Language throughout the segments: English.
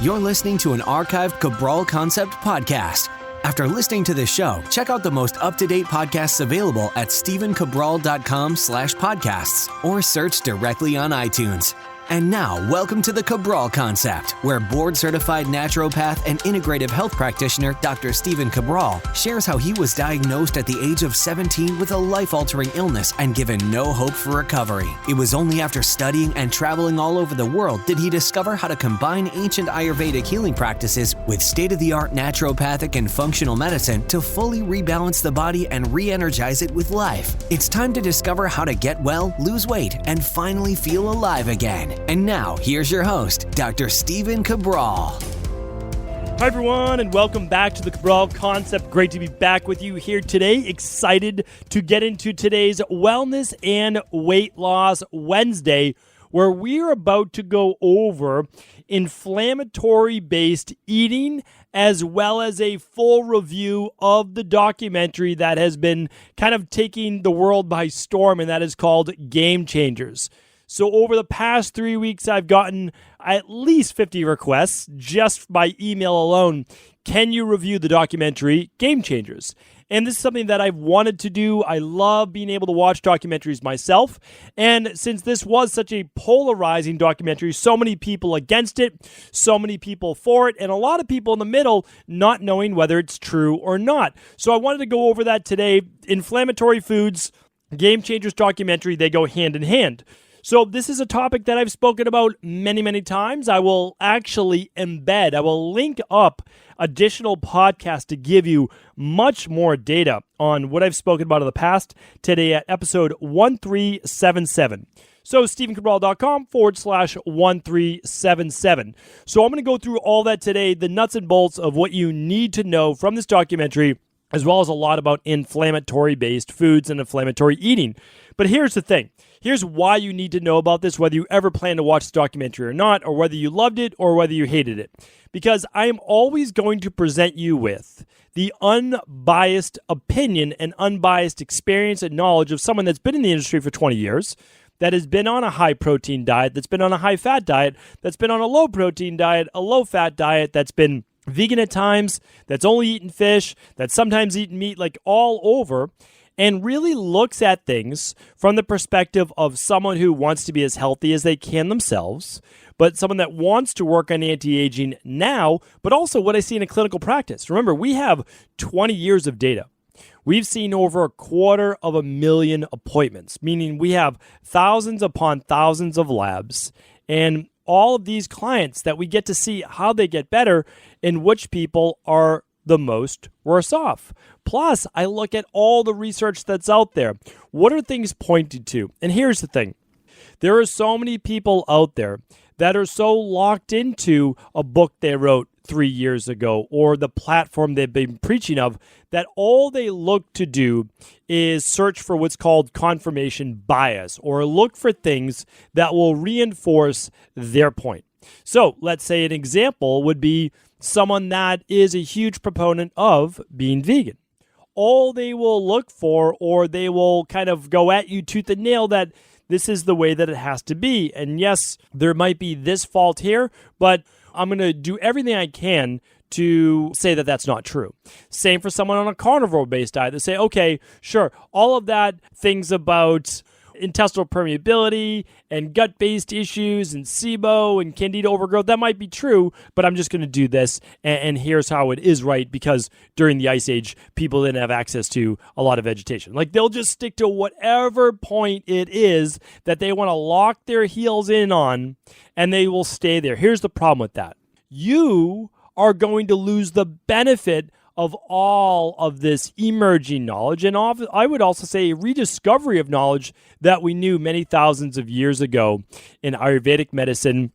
You're listening to an archived Cabral Concept podcast. After listening to this show, check out the most up-to-date podcasts available at stephencabral.com/podcasts or search directly on iTunes. And now, welcome to the Cabral Concept, where board-certified naturopath and integrative health practitioner Dr. Stephen Cabral shares how he was diagnosed at the age of 17 with a life-altering illness and given no hope for recovery. It was only after studying and traveling all over the world did he discover how to combine ancient Ayurvedic healing practices with state-of-the-art naturopathic and functional medicine to fully rebalance the body and re-energize it with life. It's time to discover how to get well, lose weight, and finally feel alive again. And now, here's your host, Dr. Stephen Cabral. Hi, everyone, and welcome back to the Cabral Concept. Great to be back with you here today. Excited to get into today's Wellness and Weight Loss Wednesday, where we're about to go over inflammatory-based eating, as well as a full review of the documentary that has been kind of taking the world by storm, and that is called Game Changers. So over the past 3 weeks, I've gotten at least 50 requests just by email alone. Can you review the documentary Game Changers? And this is something that I've wanted to do. I love being able to watch documentaries myself. And since this was such a polarizing documentary, so many people against it, so many people for it, and a lot of people in the middle not knowing whether it's true or not. So I wanted to go over that today. Inflammatory foods, Game Changers documentary, they go hand in hand. So this is a topic that I've spoken about many, many times. I will actually I will link up additional podcasts to give you much more data on what I've spoken about in the past today at episode 1377. So stephencabral.com/1377. So I'm going to go through all that today, the nuts and bolts of what you need to know from this documentary, as well as a lot about inflammatory-based foods and inflammatory eating. But here's the thing. Here's why you need to know about this, whether you ever plan to watch this documentary or not, or whether you loved it or whether you hated it. Because I am always going to present you with the unbiased opinion and unbiased experience and knowledge of someone that's been in the industry for 20 years, that has been on a high-protein diet, that's been on a high-fat diet, that's been on a low-protein diet, a low-fat diet, that's been vegan at times, that's only eaten fish, that's sometimes eaten meat, like all over, and really looks at things from the perspective of someone who wants to be as healthy as they can themselves, but someone that wants to work on anti-aging now, but also what I see in a clinical practice. Remember, we have 20 years of data. We've seen over 250,000 appointments, meaning we have thousands upon thousands of labs, and all of these clients that we get to see how they get better and which people are the most worse off. Plus, I look at all the research that's out there. What are things pointed to? And here's the thing. There are so many people out there that are so locked into a book they wrote 3 years ago or the platform they've been preaching of that all they look to do is search for what's called confirmation bias or look for things that will reinforce their point. So let's say an example would be someone that is a huge proponent of being vegan. All they will look for, or they will kind of go at you tooth and nail that this is the way that it has to be. And yes, there might be this fault here, but I'm going to do everything I can to say that that's not true. Same for someone on a carnivore-based diet. They say, okay, sure, all of that, things about intestinal permeability and gut-based issues and SIBO and candida overgrowth, that might be true, but I'm just going to do this, and here's how it is right, because during the Ice Age, people didn't have access to a lot of vegetation. Like, they'll just stick to whatever point it is that they want to lock their heels in on, and they will stay there. Here's the problem with that. You are going to lose the benefit of all of this emerging knowledge, and I would also say a rediscovery of knowledge that we knew many thousands of years ago in Ayurvedic medicine,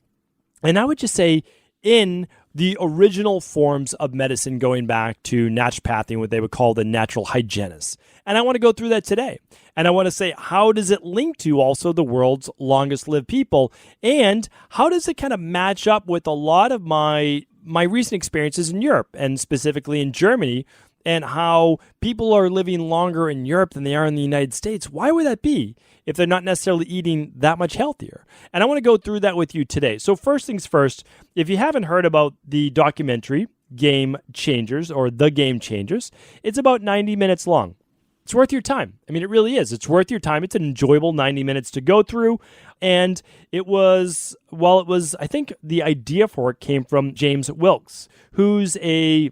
and I would just say in the original forms of medicine going back to naturopathy, what they would call the natural hygienists. And I want to go through that today. And I want to say, how does it link to also the world's longest lived people? And how does it kind of match up with a lot of my recent experiences in Europe and specifically in Germany and how people are living longer in Europe than they are in the United States. Why would that be if they're not necessarily eating that much healthier? And I want to go through that with you today. So first things first, if you haven't heard about the documentary Game Changers or The Game Changers, it's about 90 minutes long. It's worth your time. I mean, it really is. It's worth your time. It's an enjoyable 90 minutes to go through. And I think the idea for it came from James Wilkes, who's a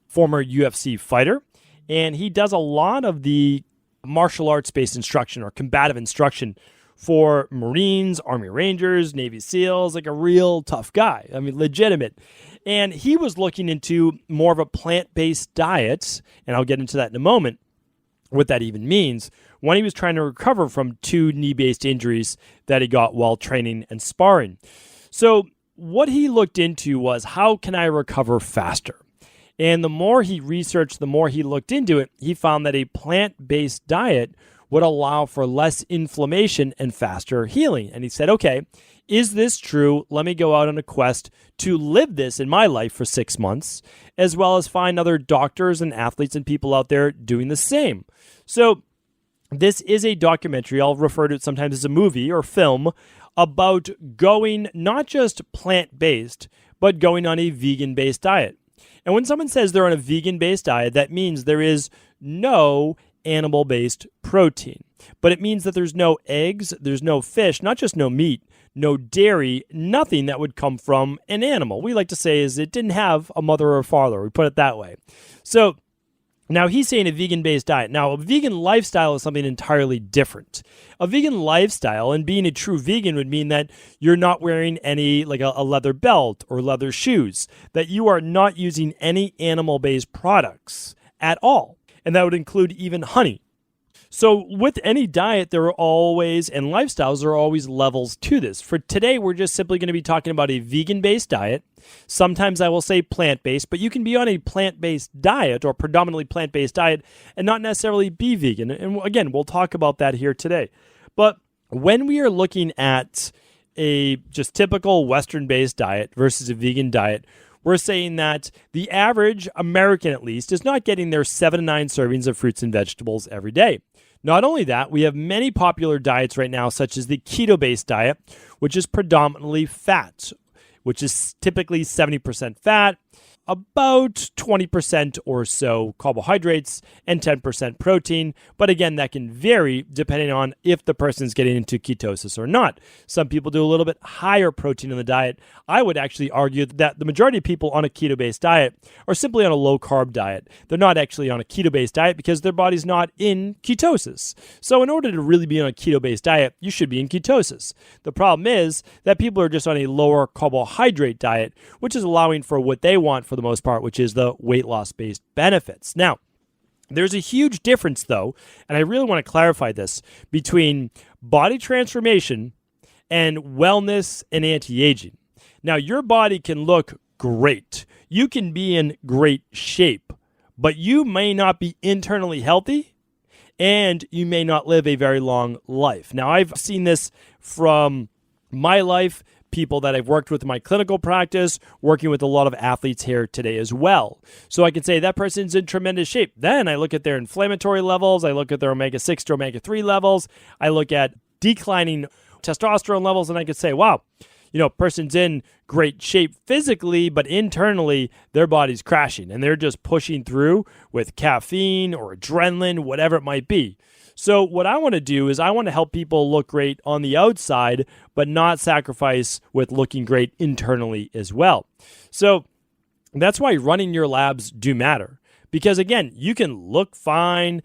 former UFC fighter. And he does a lot of the martial arts-based instruction or combative instruction for Marines, Army Rangers, Navy SEALs, like a real tough guy. I mean, legitimate. And he was looking into more of a plant-based diet, and I'll get into that in a moment, what that even means, when he was trying to recover from 2 knee-based injuries that he got while training and sparring. So what he looked into was, how can I recover faster? And the more he researched, the more he looked into it, he found that a plant-based diet would allow for less inflammation and faster healing. And he said, okay, is this true? Let me go out on a quest to live this in my life for 6 months, as well as find other doctors and athletes and people out there doing the same. So this is a documentary, I'll refer to it sometimes as a movie or film, about going not just plant-based, but going on a vegan-based diet. And when someone says they're on a vegan-based diet, that means there is no animal-based protein. But it means that there's no eggs, there's no fish, not just no meat, no dairy, nothing that would come from an animal. We like to say is it didn't have a mother or a father. We put it that way. So now he's saying a vegan-based diet. Now, a vegan lifestyle is something entirely different. A vegan lifestyle and being a true vegan would mean that you're not wearing any, like a leather belt or leather shoes, that you are not using any animal-based products at all. And that would include even honey. So with any diet, there are always, and lifestyles, there are always levels to this. For today, we're just simply going to be talking about a vegan-based diet. Sometimes I will say plant-based, but you can be on a plant-based diet or predominantly plant-based diet and not necessarily be vegan. And again, we'll talk about that here today. But when we are looking at a just typical Western-based diet versus a vegan diet, we're saying that the average American, at least, is not getting their 7 to 9 servings of fruits and vegetables every day. Not only that, we have many popular diets right now, such as the keto-based diet, which is predominantly fat, which is typically 70% fat, about 20% or so carbohydrates, and 10% protein. But again, that can vary depending on if the person is getting into ketosis or not. Some people do a little bit higher protein in the diet. I would actually argue that the majority of people on a keto-based diet are simply on a low-carb diet. They're not actually on a keto-based diet because their body's not in ketosis. So in order to really be on a keto-based diet, you should be in ketosis. The problem is that people are just on a lower carbohydrate diet, which is allowing for what they want for the most part, which is the weight loss based benefits. Now, there's a huge difference though, and I really want to clarify this, between body transformation and wellness and anti-aging. Now, your body can look great. You can be in great shape, but you may not be internally healthy and you may not live a very long life. Now, I've seen this from my life, people that I've worked with in my clinical practice, working with a lot of athletes here today as well. So I can say that person's in tremendous shape. Then I look at their inflammatory levels, I look at their omega-6 to omega-3 levels, I look at declining testosterone levels, and I can say, wow, person's in great shape physically, but internally their body's crashing and they're just pushing through with caffeine or adrenaline, whatever it might be. So what I want to do is I want to help people look great on the outside, but not sacrifice with looking great internally as well. So that's why running your labs do matter. Because again, you can look fine,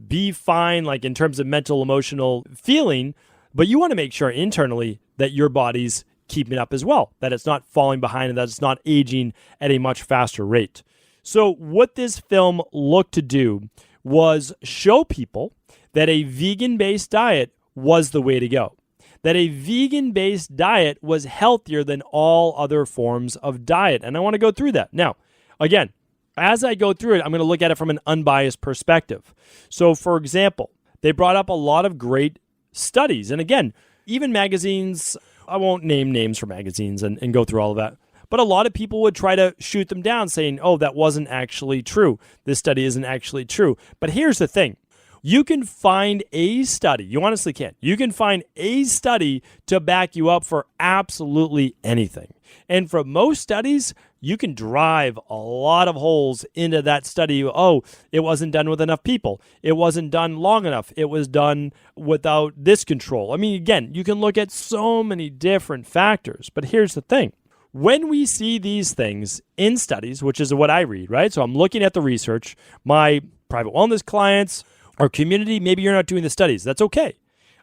be fine, like in terms of mental, emotional feeling, but you want to make sure internally that your body's keeping up as well, that it's not falling behind and that it's not aging at a much faster rate. So what this film looked to do was show people that a vegan-based diet was the way to go. That a vegan-based diet was healthier than all other forms of diet. And I want to go through that. Now, again, as I go through it, I'm going to look at it from an unbiased perspective. So, for example, they brought up a lot of great studies. And again, even magazines, I won't name names for magazines and go through all of that. But a lot of people would try to shoot them down saying, oh, that wasn't actually true. This study isn't actually true. But here's the thing. You can find a study, you honestly can. You can find a study to back you up for absolutely anything. And for most studies, you can drive a lot of holes into that study. Oh, it wasn't done with enough people. It wasn't done long enough. It was done without this control. I mean, again, you can look at so many different factors. But here's the thing. When we see these things in studies, which is what I read, right? So I'm looking at the research, my private wellness clients, our community, maybe you're not doing the studies. That's okay.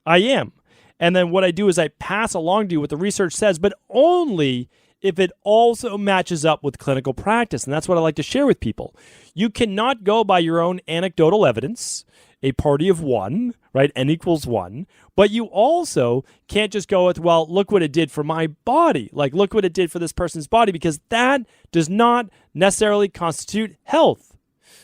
I am. And then what I do is I pass along to you what the research says, but only if it also matches up with clinical practice. And that's what I like to share with people. You cannot go by your own anecdotal evidence, a party of one, right? N equals one. But you also can't just go with, well, look what it did for my body. Like, look what it did for this person's body, because that does not necessarily constitute health.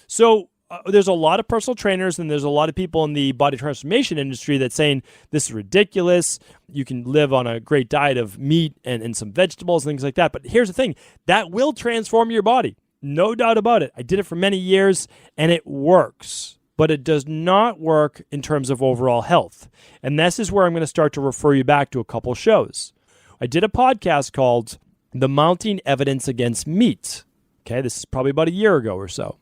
So there's a lot of personal trainers and there's a lot of people in the body transformation industry that's saying this is ridiculous. You can live on a great diet of meat and some vegetables and things like that. But here's the thing. That will transform your body. No doubt about it. I did it for many years and it works. But it does not work in terms of overall health. And this is where I'm going to start to refer you back to a couple shows. I did a podcast called The Mounting Evidence Against Meat. Okay, this is probably about a year ago or so.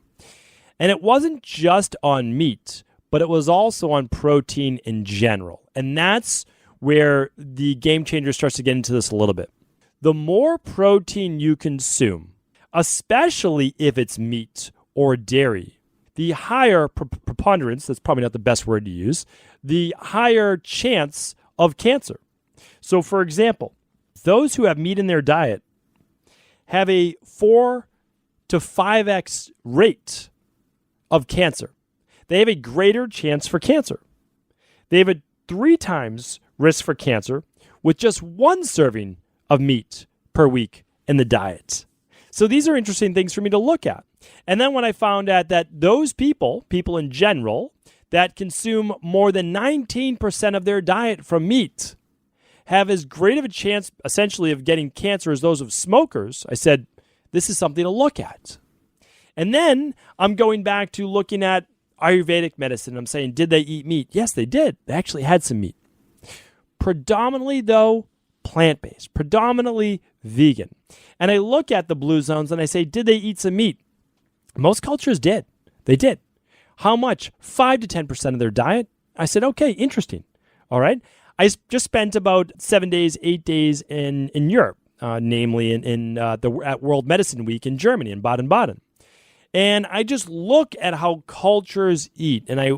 And it wasn't just on meat, but it was also on protein in general. And that's where the game changer starts to get into this a little bit. The more protein you consume, especially if it's meat or dairy, the higher preponderance, that's probably not the best word to use, the higher chance of cancer. So for example, those who have meat in their diet have a 4 to 5x rate of cancer. They have a greater chance for cancer. They have a 3 times risk for cancer with just 1 serving of meat per week in the diet. So these are interesting things for me to look at. And then when I found out that those people in general, that consume more than 19% of their diet from meat have as great of a chance, essentially, of getting cancer as those of smokers, I said, this is something to look at. And then I'm going back to looking at Ayurvedic medicine. I'm saying, did they eat meat? Yes, they did. They actually had some meat. Predominantly, though, plant-based, predominantly vegan. And I look at the blue zones and I say, did they eat some meat? Most cultures did. They did. How much? 5 to 10% of their diet. I said, okay, interesting. All right. I just spent about 7 days, 8 days in Europe, namely at World Medicine Week in Germany, in Baden-Baden. And I just look at how cultures eat. And I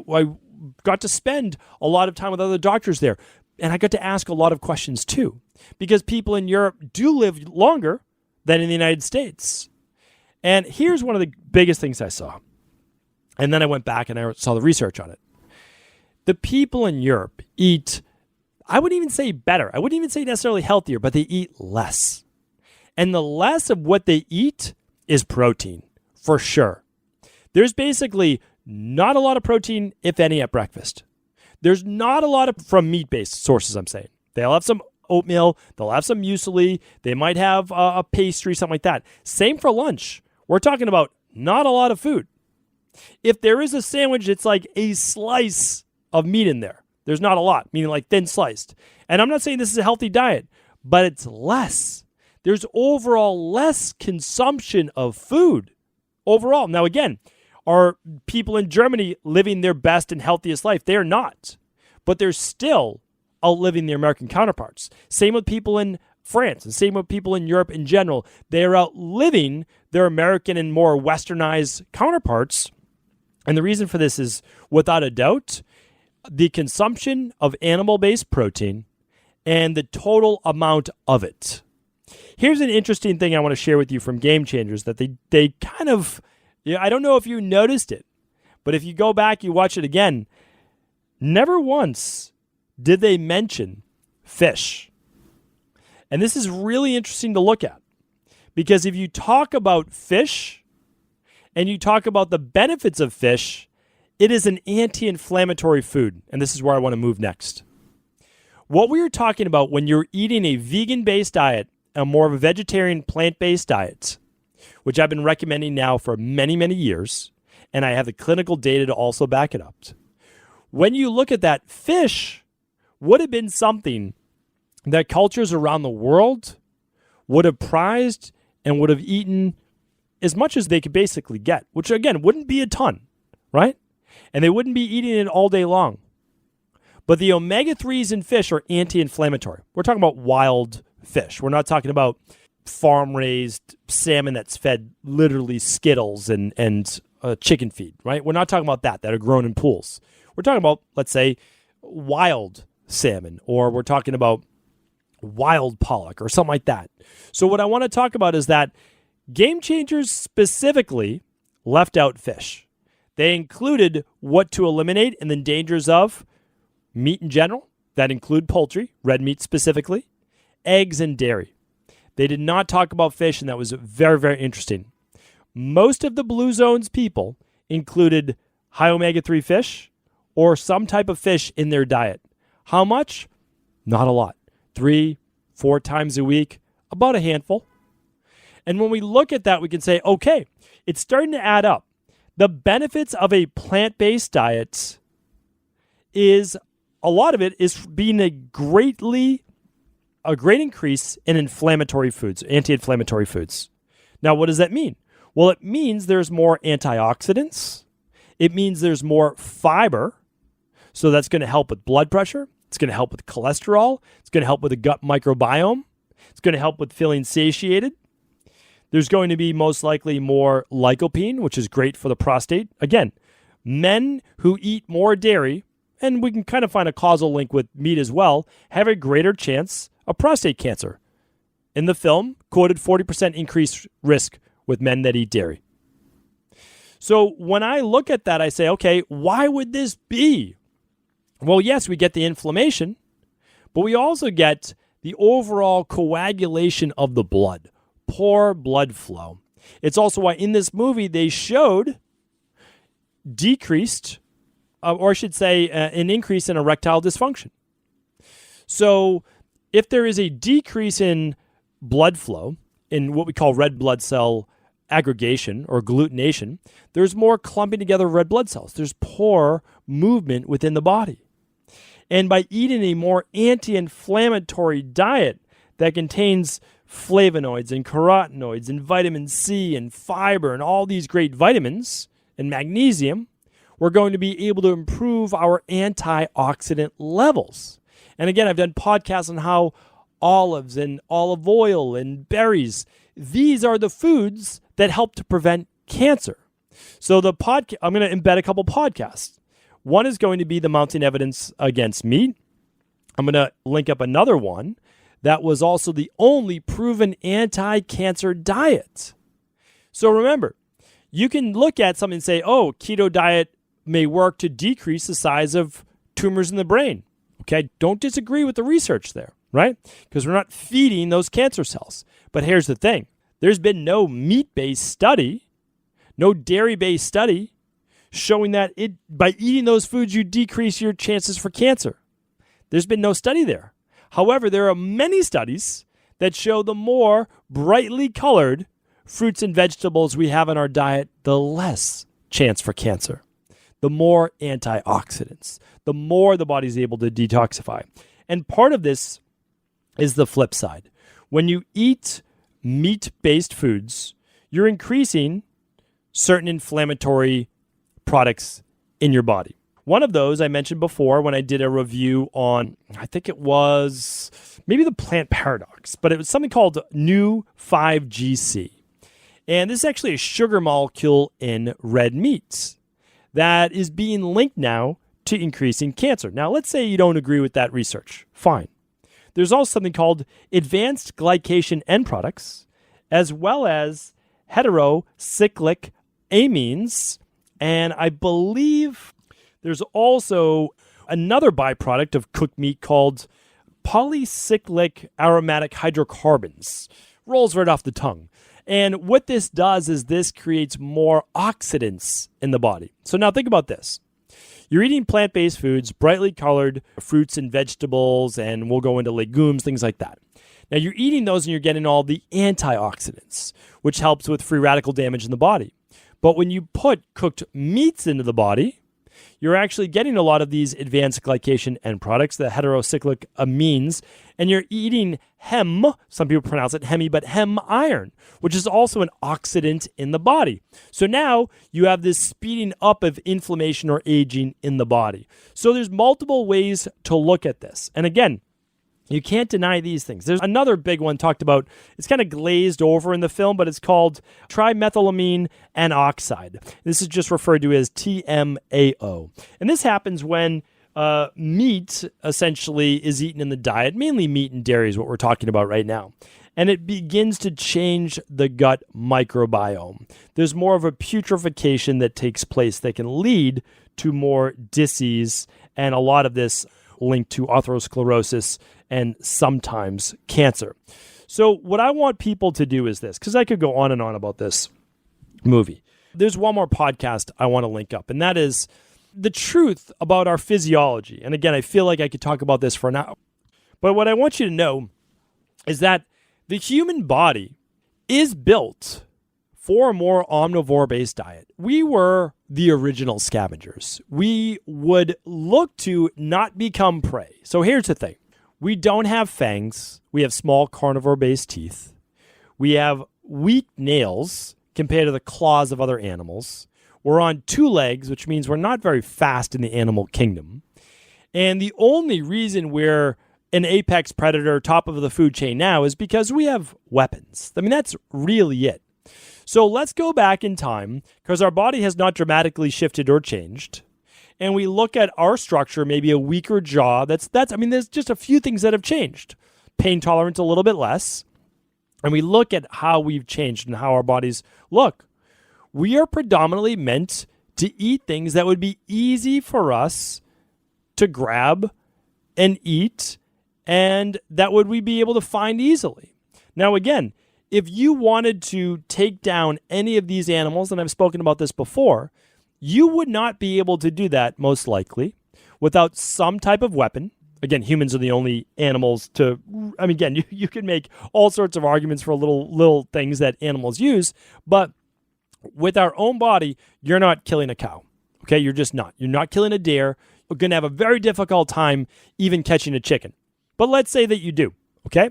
got to spend a lot of time with other doctors there. And I got to ask a lot of questions too, because people in Europe do live longer than in the United States. And here's one of the biggest things I saw. And then I went back and I saw the research on it. The people in Europe eat, I wouldn't even say better. I wouldn't even say necessarily healthier, but they eat less. And the less of what they eat is protein. For sure. There's basically not a lot of protein, if any, at breakfast. There's not a lot from meat-based sources, I'm saying. They'll have some oatmeal. They'll have some muesli. They might have a pastry, something like that. Same for lunch. We're talking about not a lot of food. If there is a sandwich, it's like a slice of meat in there. There's not a lot, meaning like thin sliced. And I'm not saying this is a healthy diet, but it's less. There's overall less consumption of food. Overall. Now, again, are people in Germany living their best and healthiest life? They are not. But they're still outliving their American counterparts. Same with people in France and same with people in Europe in general. They are outliving their American and more westernized counterparts. And the reason for this is, without a doubt, the consumption of animal-based protein and the total amount of it. Here's an interesting thing I want to share with you from Game Changers that they kind of, I don't know if you noticed it, but if you go back, you watch it again, never once did they mention fish. And this is really interesting to look at, because if you talk about fish and you talk about the benefits of fish, it is an anti-inflammatory food. And this is where I want to move next. What we are talking about when you're eating a vegan-based diet, a more of a vegetarian plant-based diet, which I've been recommending now for many, many years, and I have the clinical data to also back it up. When you look at that, fish would have been something that cultures around the world would have prized and would have eaten as much as they could basically get, which again wouldn't be a ton, right? And they wouldn't be eating it all day long. But the omega-3s in fish are anti-inflammatory. We're talking about wild fish. We're not talking about farm-raised salmon that's fed literally Skittles and chicken feed, right? We're not talking about that are grown in pools. We're talking about, let's say, wild salmon, or we're talking about wild pollock or something like that. So what I want to talk about is that Game Changers specifically left out fish. They included what to eliminate and the dangers of meat in general. That include poultry, red meat specifically, eggs, and dairy. They did not talk about fish, and that was very, very interesting. Most of the Blue Zone's people included high omega-3 fish or some type of fish in their diet. How much? Not a lot. 3-4 times a week, about a handful. And when we look at that, we can say, okay, it's starting to add up. The benefits of a plant-based diet is, a lot of it is being a great increase in inflammatory foods, anti-inflammatory foods. Now, what does that mean? Well, it means there's more antioxidants. It means there's more fiber. So that's going to help with blood pressure. It's going to help with cholesterol. It's going to help with the gut microbiome. It's going to help with feeling satiated. There's going to be most likely more lycopene, which is great for the prostate. Again, men who eat more dairy, and we can kind of find a causal link with meat as well, have a greater chance of prostate cancer. In the film, quoted 40% increased risk with men that eat dairy. So when I look at that, I say, okay, why would this be? Well, yes, we get the inflammation, but we also get the overall coagulation of the blood, poor blood flow. It's also why in this movie they showed decreased, or I should say an increase in erectile dysfunction. So if there is a decrease in blood flow, in what we call red blood cell aggregation or agglutination, there's more clumping together of red blood cells. There's poor movement within the body. And by eating a more anti-inflammatory diet that contains flavonoids and carotenoids and vitamin C and fiber and all these great vitamins and magnesium, we're going to be able to improve our antioxidant levels. And again, I've done podcasts on how olives and olive oil and berries, these are the foods that help to prevent cancer. So I'm going to embed a couple podcasts. One is going to be the mounting evidence against meat. I'm going to link up another one that was also the only proven anti-cancer diet. So remember, you can look at something and say, oh, keto diet may work to decrease the size of tumors in the brain. Okay, don't disagree with the research there, right? Because we're not feeding those cancer cells. But here's the thing. There's been no meat-based study, no dairy-based study showing that by eating those foods, you decrease your chances for cancer. There's been no study there. However, there are many studies that show the more brightly colored fruits and vegetables we have in our diet, the less chance for cancer. The more antioxidants, the more the body's able to detoxify. And part of this is the flip side. When you eat meat-based foods, you're increasing certain inflammatory products in your body. One of those I mentioned before when I did a review on, I think it was maybe the plant paradox, but it was something called new 5GC. And this is actually a sugar molecule in red meats that is being linked now to increasing cancer. Now, let's say you don't agree with that research. Fine. There's also something called advanced glycation end products, as well as heterocyclic amines. And I believe there's also another byproduct of cooked meat called polycyclic aromatic hydrocarbons. Rolls right off the tongue. And what this does is this creates more oxidants in the body. So now think about this. You're eating plant-based foods, brightly colored fruits and vegetables, and we'll go into legumes, things like that. Now, you're eating those and you're getting all the antioxidants, which helps with free radical damage in the body. But when you put cooked meats into the body, you're actually getting a lot of these advanced glycation end products, the heterocyclic amines, and you're eating hem, some people pronounce it hemi, but hem iron, which is also an oxidant in the body. So now you have this speeding up of inflammation or aging in the body. So there's multiple ways to look at this. And again, you can't deny these things. There's another big one talked about. It's kind of glazed over in the film, but it's called trimethylamine N-oxide. This is just referred to as TMAO. And this happens when meat essentially is eaten in the diet. Mainly meat and dairy is what we're talking about right now. And it begins to change the gut microbiome. There's more of a putrefaction that takes place that can lead to more disease, and a lot of this linked to atherosclerosis and sometimes cancer. So what I want people to do is this, because I could go on and on about this movie. There's one more podcast I want to link up, and that is the truth about our physiology. And again, I feel like I could talk about this for an hour. But what I want you to know is that the human body is built for a more omnivore-based diet. We were the original scavengers. We would look to not become prey. So here's the thing. We don't have fangs. We have small carnivore-based teeth. We have weak nails compared to the claws of other animals. We're on two legs, which means we're not very fast in the animal kingdom. And the only reason we're an apex predator, top of the food chain now, is because we have weapons. I mean, that's really it. So let's go back in time, because our body has not dramatically shifted or changed. And we look at our structure, maybe a weaker jaw. I mean, there's just a few things that have changed. Pain tolerance a little bit less. And we look at how we've changed and how our bodies look. We are predominantly meant to eat things that would be easy for us to grab and eat, and that would we be able to find easily. Now, again, if you wanted to take down any of these animals, and I've spoken about this before, you would not be able to do that, most likely, without some type of weapon. Again, humans are the only animals to, I mean, again, you can make all sorts of arguments for little things that animals use, but with our own body, you're not killing a cow, okay? You're just not. You're not killing a deer. You're going to have a very difficult time even catching a chicken. But let's say that you do, okay?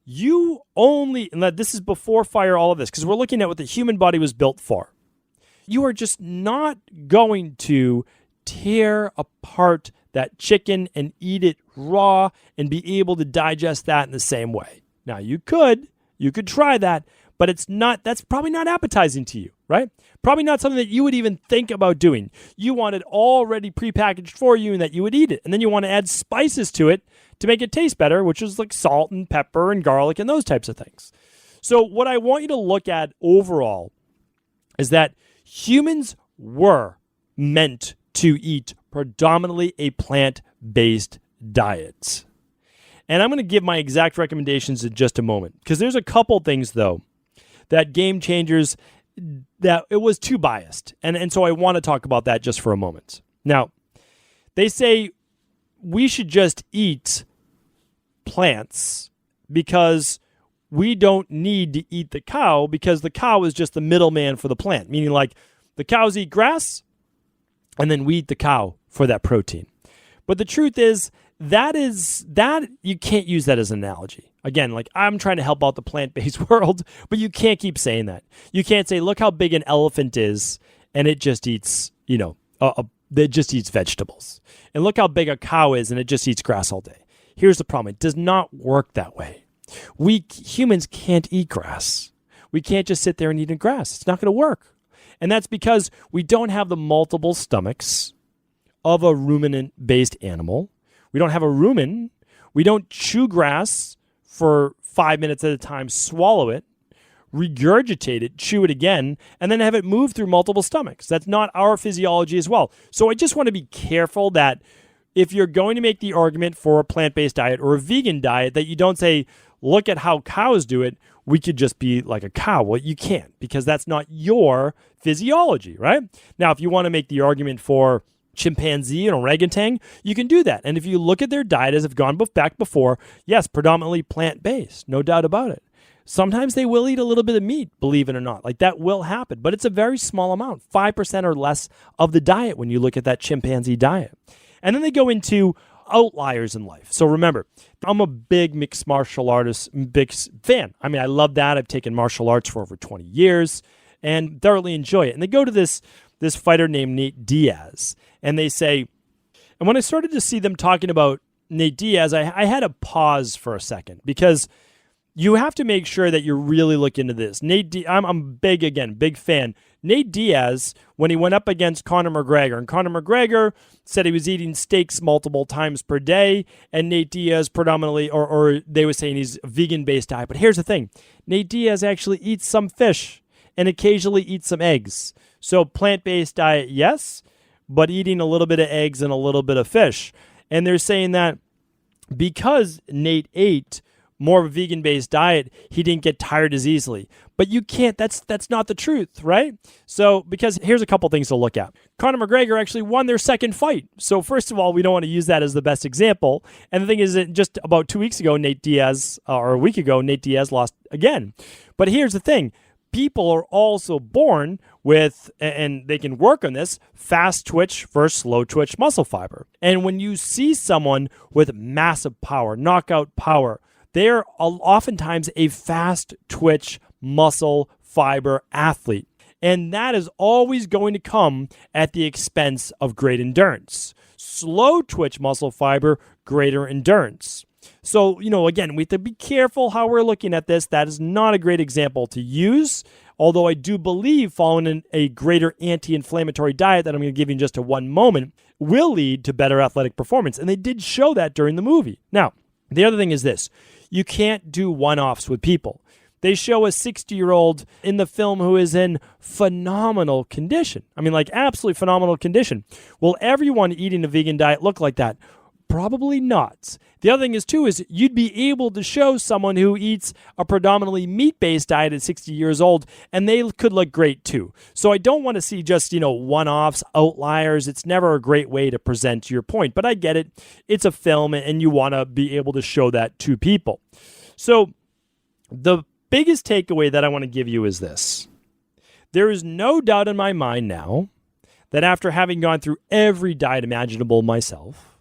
You only, and this is before fire, all of this, because we're looking at what the human body was built for. You are just not going to tear apart that chicken and eat it raw and be able to digest that in the same way. Now, you could try that, but that's probably not appetizing to you, right? Probably not something that you would even think about doing. You want it already prepackaged for you and that you would eat it. And then you want to add spices to it to make it taste better, which is like salt and pepper and garlic and those types of things. So what I want you to look at overall is that humans were meant to eat predominantly a plant-based diet. And I'm going to give my exact recommendations in just a moment, because there's a couple things, though, that game changers, that it was too biased. And so I want to talk about that just for a moment. Now, they say we should just eat plants because we don't need to eat the cow, because the cow is just the middleman for the plant. Meaning, like, the cows eat grass, and then we eat the cow for that protein. But the truth is that you can't use that as an analogy. Again, like, I'm trying to help out the plant-based world, but you can't keep saying that. You can't say, look how big an elephant is, and it just eats, it just eats vegetables. And look how big a cow is, and it just eats grass all day. Here's the problem. It does not work that way. We humans can't eat grass. We can't just sit there and eat grass. It's not going to work. And that's because we don't have the multiple stomachs of a ruminant-based animal. We don't have a rumen. We don't chew grass for 5 minutes at a time, swallow it, regurgitate it, chew it again, and then have it move through multiple stomachs. That's not our physiology as well. So I just want to be careful that if you're going to make the argument for a plant-based diet or a vegan diet, that you don't say, look at how cows do it, we could just be like a cow. Well, you can't, because that's not your physiology, right? Now, if you want to make the argument for chimpanzee and orangutan, you can do that. And if you look at their diet as I've gone back before, yes, predominantly plant-based, no doubt about it. Sometimes they will eat a little bit of meat, believe it or not. Like that will happen, but it's a very small amount, 5% or less of the diet when you look at that chimpanzee diet. And then they go into outliers in life. So remember, I'm a big mixed martial artist, big fan. I mean, I love that. I've taken martial arts for over 20 years and thoroughly enjoy it. And they go to this fighter named Nate Diaz, and they say, and when I started to see them talking about Nate Diaz, I had to pause for a second because you have to make sure that you're really looking into this. I'm big fan. Nate Diaz, when he went up against Conor McGregor, and Conor McGregor said he was eating steaks multiple times per day, and Nate Diaz predominantly, or they were saying he's a vegan-based diet. But here's the thing. Nate Diaz actually eats some fish and occasionally eats some eggs. So plant-based diet, yes, but eating a little bit of eggs and a little bit of fish. And they're saying that because Nate ate more of a vegan-based diet, he didn't get tired as easily. But you can't, that's not the truth, right? So, because here's a couple things to look at. Conor McGregor actually won their second fight. So first of all, we don't want to use that as the best example. And the thing is that just about 2 weeks ago, Nate Diaz lost again. But here's the thing. People are also born with, and they can work on this, fast twitch versus slow twitch muscle fiber. And when you see someone with massive power, knockout power, they're oftentimes a fast twitch muscle fiber athlete. And that is always going to come at the expense of great endurance. Slow twitch muscle fiber, greater endurance. So, again, we have to be careful how we're looking at this. That is not a great example to use, although I do believe following a greater anti-inflammatory diet that I'm going to give you in just one moment will lead to better athletic performance. And they did show that during the movie. Now, the other thing is this. You can't do one-offs with people. They show a 60-year-old in the film who is in phenomenal condition. I mean, like absolutely phenomenal condition. Will everyone eating a vegan diet look like that? Probably not. The other thing is, too, is you'd be able to show someone who eats a predominantly meat-based diet at 60 years old, and they could look great, too. So I don't want to see just, one-offs, outliers. It's never a great way to present your point, but I get it. It's a film, and you want to be able to show that to people. So the biggest takeaway that I want to give you is this. There is no doubt in my mind now that after having gone through every diet imaginable myself,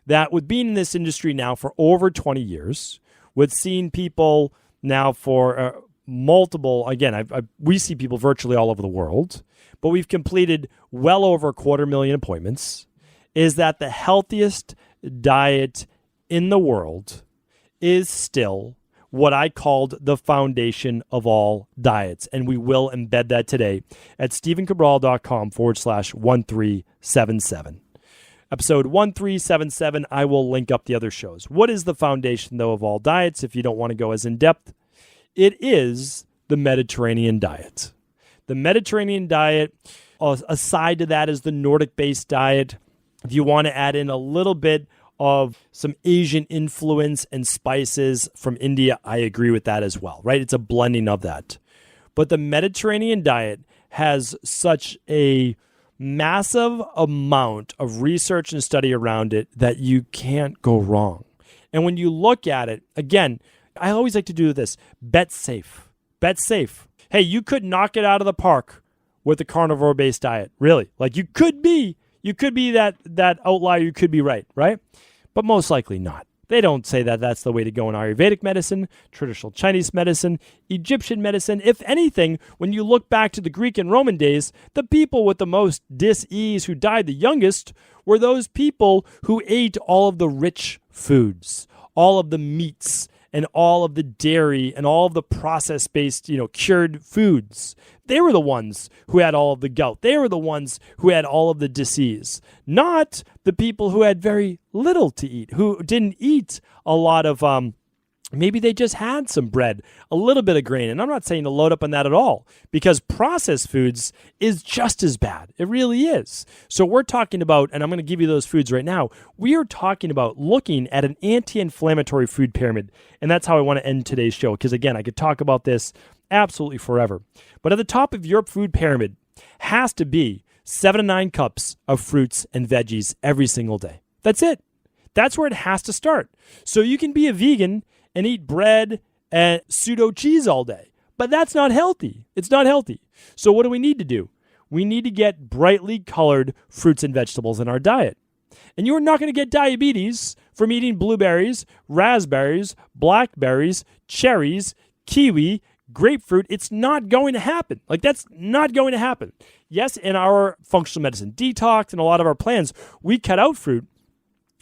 that with being in this industry now for over 20 years, with seeing people now for multiple, again, we see people virtually all over the world, but we've completed well over 250,000 appointments, is that the healthiest diet in the world is still what I called the foundation of all diets. And we will embed that today at StephenCabral.com/1377. Episode 1377, I will link up the other shows. What is the foundation, though, of all diets, if you don't want to go as in-depth? It is the Mediterranean diet. The Mediterranean diet, aside to that, is the Nordic-based diet. If you want to add in a little bit of some Asian influence and spices from India, I agree with that as well, right? It's a blending of that. But the Mediterranean diet has such a massive amount of research and study around it that you can't go wrong. And when you look at it, again, I always like to do this. Bet safe. Bet safe. Hey, you could knock it out of the park with a carnivore-based diet. Really. Like you could be that outlier. You could be right? But most likely not. They don't say that that's the way to go in Ayurvedic medicine, traditional Chinese medicine, Egyptian medicine. If anything, when you look back to the Greek and Roman days, the people with the most dis-ease who died the youngest were those people who ate all of the rich foods, all of the meats, and all of the dairy and all of the process-based, cured foods. They were the ones who had all of the gout. They were the ones who had all of the disease, not the people who had very little to eat, who didn't eat a lot of, maybe they just had some bread, a little bit of grain. And I'm not saying to load up on that at all, because processed foods is just as bad. It really is. So we're talking about, and I'm going to give you those foods right now, we are talking about looking at an anti-inflammatory food pyramid. And that's how I want to end today's show, because again, I could talk about this absolutely forever. But at the top of your food pyramid has to be 7 to 9 cups of fruits and veggies every single day. That's it. That's where it has to start. So you can be a vegan and eat bread and pseudo cheese all day, but that's not healthy. It's not healthy. So what do we need to do? We need to get brightly colored fruits and vegetables in our diet. And you are not going to get diabetes from eating blueberries, raspberries, blackberries, cherries, kiwi, grapefruit. It's not going to happen. Like, that's not going to happen. Yes, in our functional medicine detox and a lot of our plans, we cut out fruit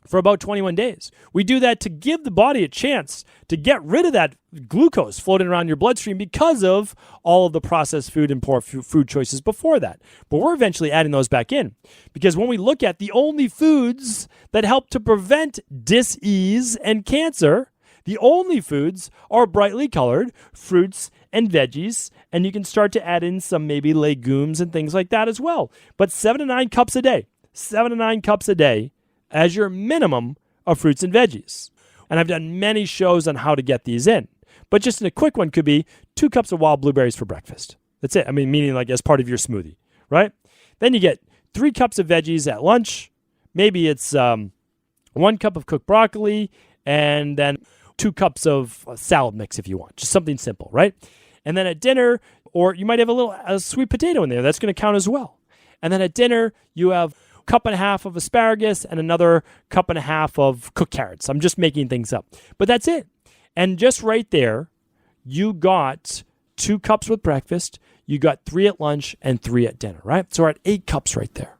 for about 21 days. We do that to give the body a chance to get rid of that glucose floating around your bloodstream because of all of the processed food and poor food choices before that. But we're eventually adding those back in, because when we look at the only foods that help to prevent dis-ease and cancer, the only foods are brightly colored fruits and veggies, and you can start to add in some maybe legumes and things like that as well. But 7 to 9 cups a day, 7 to 9 cups a day as your minimum of fruits and veggies. And I've done many shows on how to get these in. But just a quick one could be 2 cups of wild blueberries for breakfast. That's it. I mean, meaning like as part of your smoothie, right? Then you get 3 cups of veggies at lunch. Maybe it's 1 cup of cooked broccoli and then 2 cups of salad mix if you want. Just something simple, right? And then at dinner, or you might have a sweet potato in there. That's going to count as well. And then at dinner, you have 1.5 cups of asparagus and another 1.5 cups of cooked carrots. I'm just making things up. But that's it. And just right there, you got 2 cups with breakfast, you got 3 at lunch and 3 at dinner, right? So we're at 8 cups right there.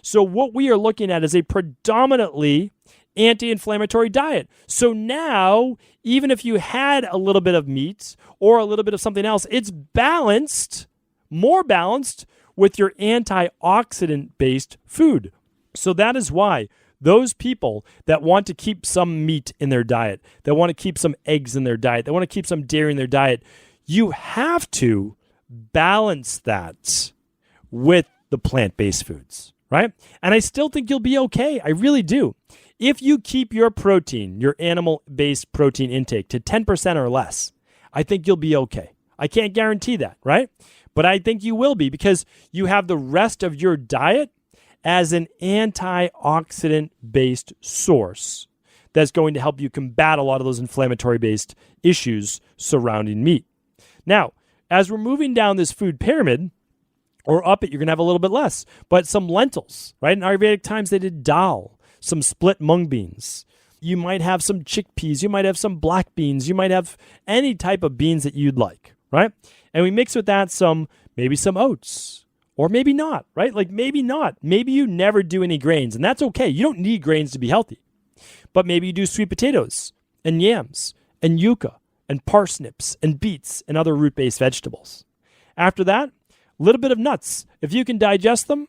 So what we are looking at is a predominantly anti-inflammatory diet. So now, even if you had a little bit of meat or a little bit of something else, it's balanced, more balanced with your antioxidant-based food. So that is why those people that want to keep some meat in their diet, that want to keep some eggs in their diet, that want to keep some dairy in their diet, you have to balance that with the plant-based foods, right? And I still think you'll be okay. I really do. If you keep your protein, your animal-based protein intake to 10% or less, I think you'll be okay. I can't guarantee that, right? But I think you will be, because you have the rest of your diet as an antioxidant-based source that's going to help you combat a lot of those inflammatory-based issues surrounding meat. Now, as we're moving down this food pyramid, or up it, you're going to have a little bit less. But some lentils, right? In Ayurvedic times, they did dal, some split mung beans. You might have some chickpeas. You might have some black beans. You might have any type of beans that you'd like, right? And we mix with that maybe some oats, or maybe not, right? Like maybe not. Maybe you never do any grains, and that's okay. You don't need grains to be healthy. But maybe you do sweet potatoes and yams and yucca and parsnips and beets and other root-based vegetables. After that, a little bit of nuts. If you can digest them,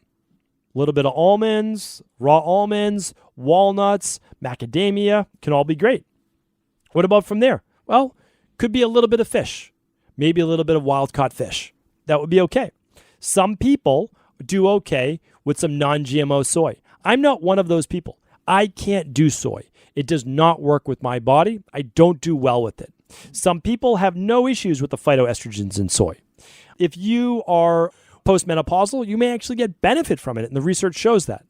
a little bit of almonds, raw almonds, walnuts, macadamia can all be great. What about from there? Well, could be a little bit of fish, maybe a little bit of wild-caught fish. That would be okay. Some people do okay with some non-GMO soy. I'm not one of those people. I can't do soy. It does not work with my body. I don't do well with it. Some people have no issues with the phytoestrogens in soy. If you are postmenopausal, you may actually get benefit from it, and the research shows that.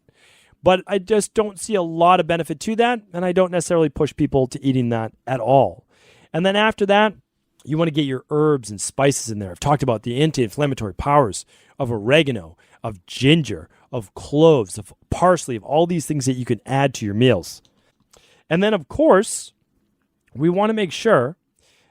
But I just don't see a lot of benefit to that, and I don't necessarily push people to eating that at all. And then after that, you want to get your herbs and spices in there. I've talked about the anti-inflammatory powers of oregano, of ginger, of cloves, of parsley, of all these things that you can add to your meals. And then, of course, we want to make sure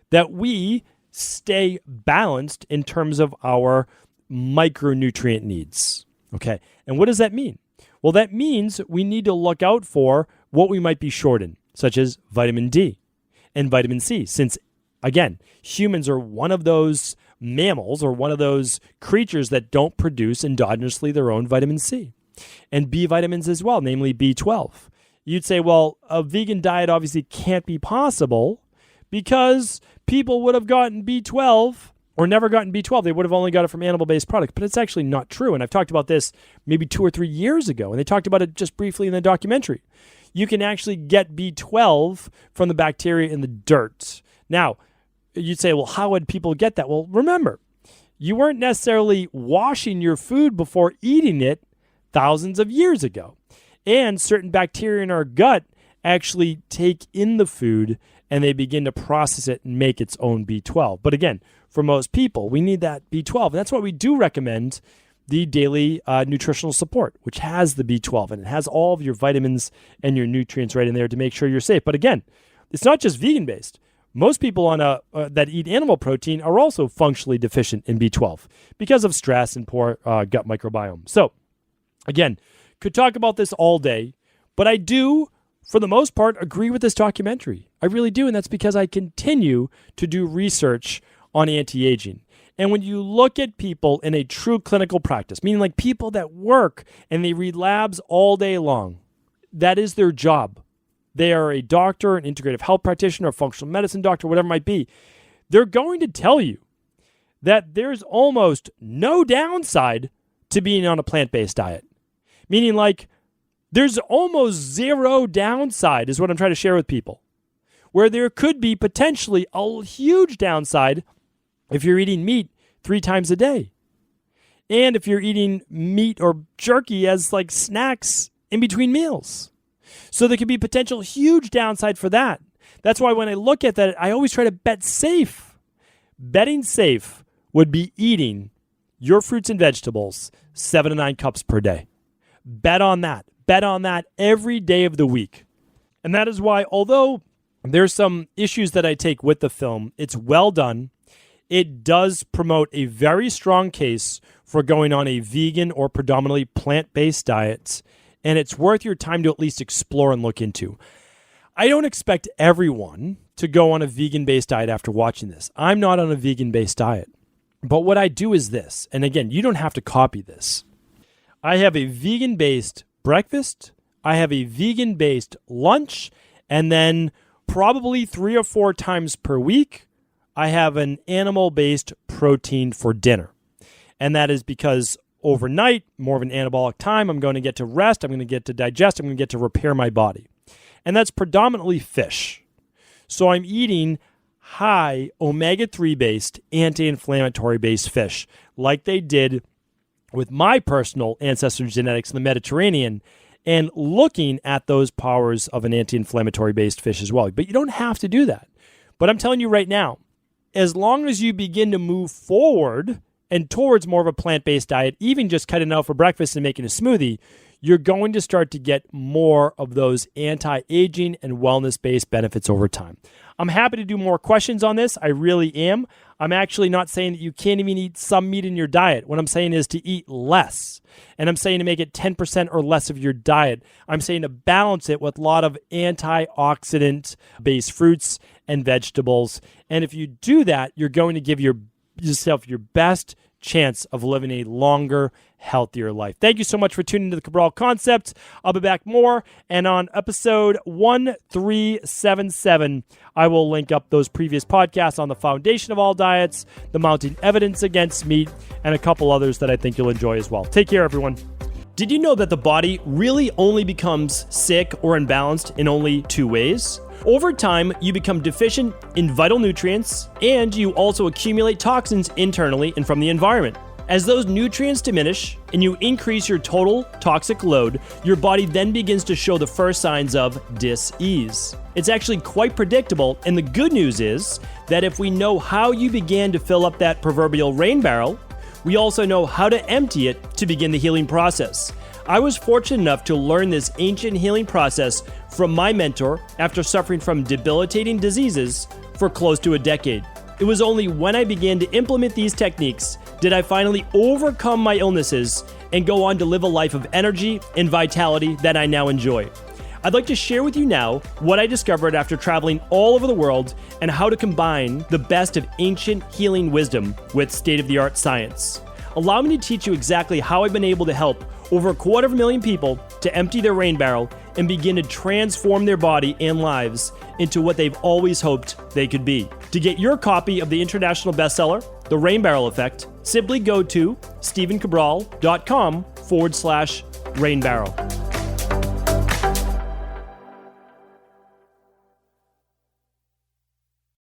that we stay balanced in terms of our micronutrient needs. Okay. And what does that mean? Well, that means we need to look out for what we might be short in, such as vitamin D and vitamin C, since, again, humans are one of those mammals or one of those creatures that don't produce endogenously their own vitamin C. And B vitamins as well, namely B12. You'd say, well, a vegan diet obviously can't be possible because people would have gotten B12 or never gotten B12. They would have only got it from animal-based products, but it's actually not true. And I've talked about this maybe 2 or 3 years ago, and they talked about it just briefly in the documentary. You can actually get B12 from the bacteria in the dirt. Now, you'd say, well, how would people get that? Well, remember, you weren't necessarily washing your food before eating it thousands of years ago. And certain bacteria in our gut actually take in the food and they begin to process it and make its own B12. But again, for most people, we need that B12. And that's why we do recommend the daily nutritional support, which has the B12 and it has all of your vitamins and your nutrients right in there to make sure you're safe. But again, it's not just vegan-based. Most people that eat animal protein are also functionally deficient in B12 because of stress and poor gut microbiome. So again, could talk about this all day, but I do, for the most part, agree with this documentary. I really do, and that's because I continue to do research on anti-aging. And when you look at people in a true clinical practice, meaning like people that work and they read labs all day long, that is their job. They are a doctor, an integrative health practitioner, a functional medicine doctor, whatever it might be. They're going to tell you that there's almost no downside to being on a plant-based diet. Meaning like there's almost zero downside is what I'm trying to share with people. Where there could be potentially a huge downside if you're eating meat 3 times a day. And if you're eating meat or jerky as like snacks in between meals. So there could be potential huge downside for that. That's why when I look at that, I always try to bet safe. Betting safe would be eating your fruits and vegetables 7 to 9 cups per day. Bet on that. Bet on that every day of the week. And that is why, although there's some issues that I take with the film, it's well done. It does promote a very strong case for going on a vegan or predominantly plant-based diet, and it's worth your time to at least explore and look into. I don't expect everyone to go on a vegan-based diet after watching this. I'm not on a vegan-based diet. But what I do is this, and again, you don't have to copy this. I have a vegan-based breakfast, I have a vegan-based lunch, and then probably 3 or 4 times per week, I have an animal-based protein for dinner. And that is because overnight, more of an anabolic time, I'm going to get to rest, I'm going to get to digest, I'm going to get to repair my body. And that's predominantly fish. So I'm eating high omega-3 based, anti-inflammatory based fish, like they did with my personal ancestor genetics in the Mediterranean, and looking at those powers of an anti-inflammatory based fish as well. But you don't have to do that. But I'm telling you right now, as long as you begin to move forward and towards more of a plant-based diet, even just cutting out for breakfast and making a smoothie, you're going to start to get more of those anti-aging and wellness-based benefits over time. I'm happy to do more questions on this. I really am. I'm actually not saying that you can't even eat some meat in your diet. What I'm saying is to eat less. And I'm saying to make it 10% or less of your diet. I'm saying to balance it with a lot of antioxidant-based fruits and vegetables. And if you do that, you're going to give yourself your best chance of living a longer, healthier life. Thank you so much for tuning to the Cabral Concept. I'll be back more. And on episode 1377, I will link up those previous podcasts on the foundation of all diets, the mounting evidence against meat, and a couple others that I think you'll enjoy as well. Take care, everyone. Did you know that the body really only becomes sick or imbalanced in only 2 ways? Over time, you become deficient in vital nutrients, and you also accumulate toxins internally and from the environment. As those nutrients diminish and you increase your total toxic load, your body then begins to show the first signs of dis-ease. It's actually quite predictable, and the good news is that if we know how you began to fill up that proverbial rain barrel, we also know how to empty it to begin the healing process. I was fortunate enough to learn this ancient healing process from my mentor after suffering from debilitating diseases for close to a decade. It was only when I began to implement these techniques did I finally overcome my illnesses and go on to live a life of energy and vitality that I now enjoy. I'd like to share with you now what I discovered after traveling all over the world and how to combine the best of ancient healing wisdom with state-of-the-art science. Allow me to teach you exactly how I've been able to help over 250,000 people to empty their rain barrel and begin to transform their body and lives into what they've always hoped they could be. To get your copy of the international bestseller, The Rain Barrel Effect, simply go to stephencabral.com/rainbarrel.